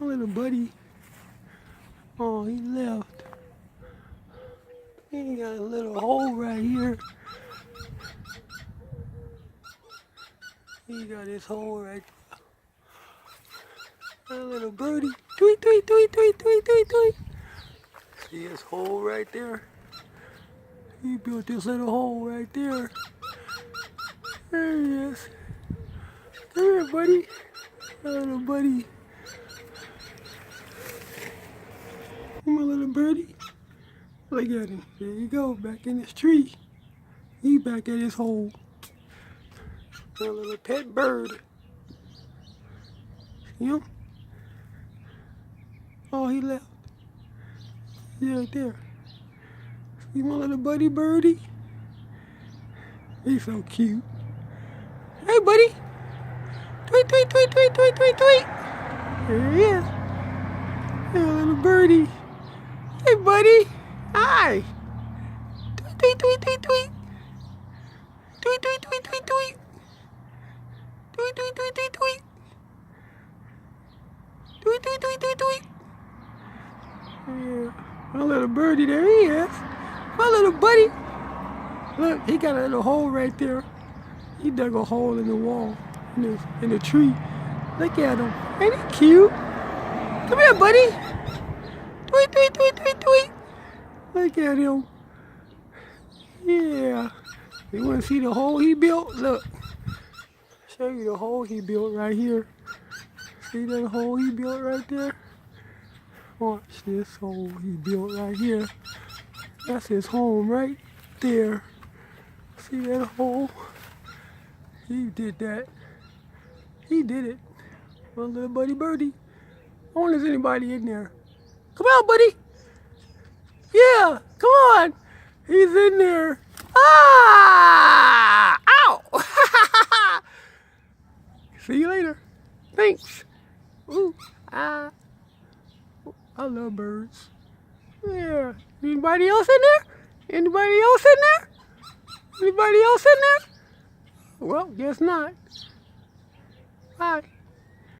My little buddy. Oh, he left. He got a little hole right here. He got his hole right there. My little birdie. Tweet, tweet, tweet, tweet, tweet, tweet, tweet. See his hole right there? He built this little hole right there. There he is. Come here, buddy. My little buddy. My little birdie. Look at him. There you go, back in his tree. He back at his hole. My little pet bird. See him? Oh, he left. He's right there. See my little buddy birdie? He's so cute. Hey, buddy. Tweet, tweet, tweet, tweet, tweet, tweet, tweet. There he is. Hey, little birdie. Hey, buddy. Hi. Tweet, tweet, tweet, tweet, tweet. Tweet, tweet, tweet, tweet, tweet. Tweet, tweet, tweet, tweet, tweet. Tweet, tweet, tweet, tweet, tweet. Yeah. My little birdie, there he is. My little buddy. Look, he got a little hole right there. He dug a hole in the wall, in the tree. Look at him. Ain't he cute? Come here, buddy. Tweet, tweet, tweet, tweet, tweet. Look at him. Yeah. You want to see the hole he built? Look. Show you the hole he built right here. See that hole he built right there? Watch this hole he built right here. That's his home right there. See that hole? He did that. He did it. My little buddy birdie. I wonder if there's anybody in there. Come on, buddy. Yeah, come on. He's in there. Ah! Ow! See you later. Thanks. Ooh, ah. I love birds. Yeah. Anybody else in there? Anybody else in there? Anybody else in there? Well, guess not. Bye.